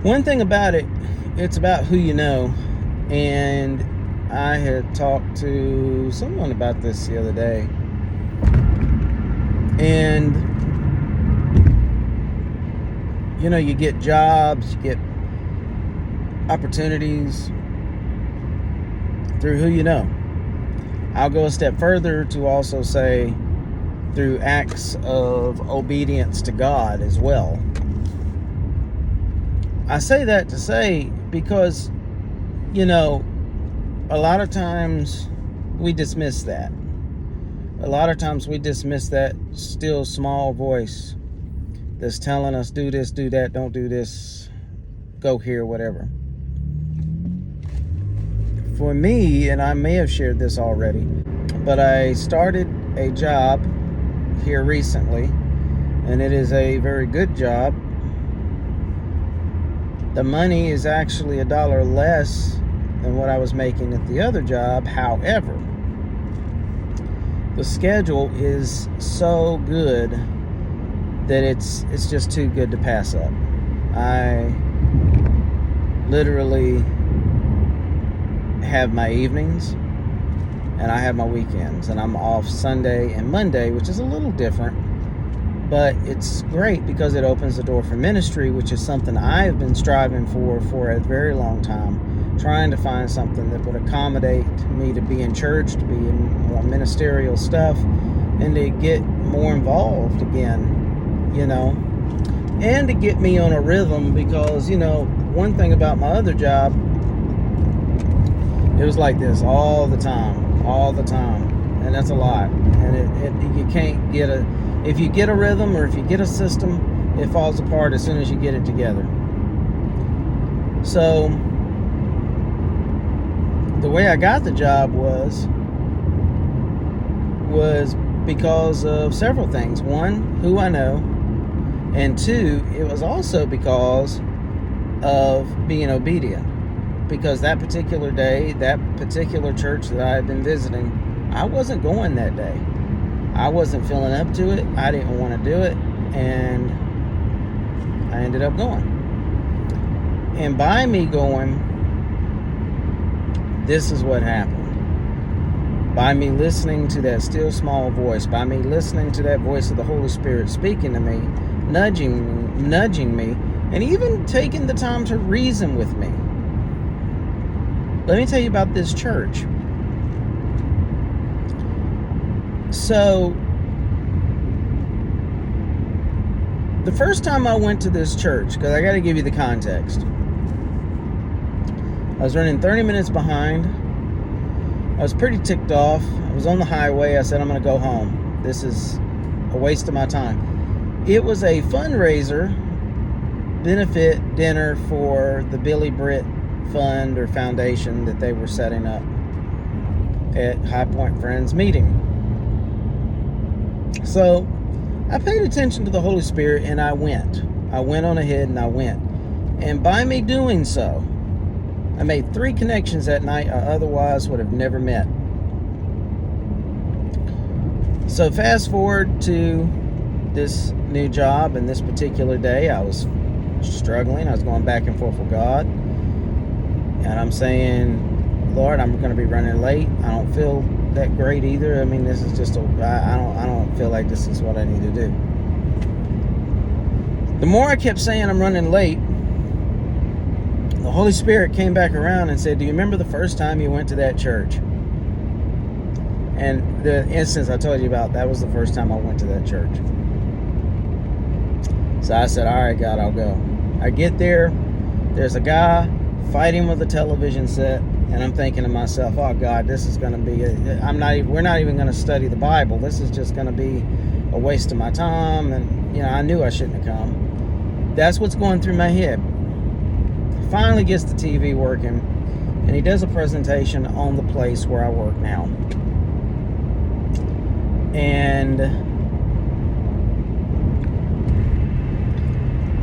One thing about it, it's about who you know. And I had talked to someone about this the other day. And, you get jobs, you get opportunities through who you know. I'll go a step further to also say through acts of obedience to God as well. I say that to say because, a lot of times we dismiss that. A lot of times we dismiss that still small voice that's telling us do this, do that, don't do this, go here, whatever. For me, and I may have shared this already, but I started a job here recently, and it is a very good job. The money is actually $1 less than what I was making at the other job. However, the schedule is so good that it's just too good to pass up. I literally have my evenings and I have my weekends, and I'm off Sunday and Monday, which is a little different, but it's great because it opens the door for ministry, which is something I've been striving for a very long time, trying to find something that would accommodate me to be in church, to be in more ministerial stuff, and to get more involved again, and to get me on a rhythm, because, one thing about my other job, it was like this all the time, and that's a lot. And you can't get if you get a rhythm or if you get a system, it falls apart as soon as you get it together. So the way I got the job was because of several things. One, who I know, and two, it was also because of being obedient. Because that particular day, that particular church that I had been visiting, I wasn't going that day. I wasn't feeling up to it. I didn't want to do it, and I ended up going. And by me going, this is what happened. By me listening to that still small voice, by me listening to that voice of the Holy Spirit speaking to me, nudging me, and even taking the time to reason with me. Let me tell you about this church. So, the first time I went to this church, because I got to give you the context, I was running 30 minutes behind. I was pretty ticked off. I was on the highway. I said, I'm going to go home. This is a waste of my time. It was a fundraiser, benefit dinner for the Billy Britt fund or foundation that they were setting up at High Point Friends meeting. So I paid attention to the Holy Spirit, and I went on ahead and I went. And by me doing so, I made 3 connections that night I otherwise would have never met. So fast forward to this new job, and this particular day I was struggling. I was going back and forth with God. And I'm saying, Lord, I'm going to be running late. I don't feel that great either. I mean, this is just I don't feel like this is what I need to do. The more I kept saying I'm running late, the Holy Spirit came back around and said, do you remember the first time you went to that church? And the instance I told you about, that was the first time I went to that church. So I said, all right, God, I'll go. I get there. There's a guy fighting with a television set, and I'm thinking to myself, oh God, this is going to be we're not even going to study the Bible. This is just going to be a waste of my time. And I knew I shouldn't have come. That's what's going through my head. Finally gets the TV working, and he does a presentation on the place where I work now. And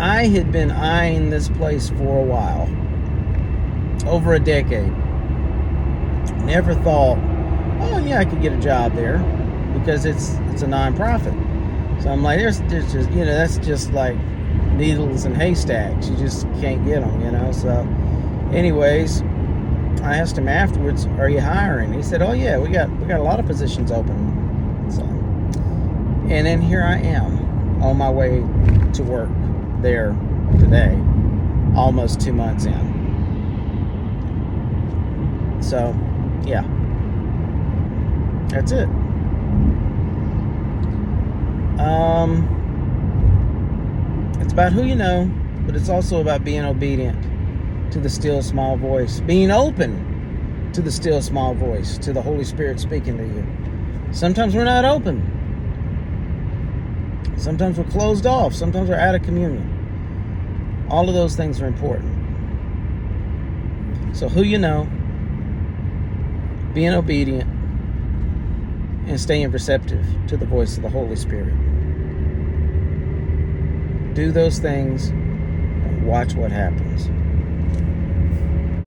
I had been eyeing this place for a while, over a decade. Never thought, oh yeah, I could get a job there, because it's a non-profit. So I'm like, there's just, that's just like needles and haystacks. You just can't get them, you know. So, anyways, I asked him afterwards, "Are you hiring?" He said, "Oh yeah, we got a lot of positions open." So, and then here I am on my way to work there today, almost 2 months in. So, yeah, that's it. It's about who you know, but it's also about being obedient to the still small voice, being open to the still small voice, to the Holy Spirit speaking to you. Sometimes we're not open. Sometimes we're closed off. Sometimes we're out of communion. All of those things are important. So who you know, being obedient, and staying receptive to the voice of the Holy Spirit. Do those things and watch what happens.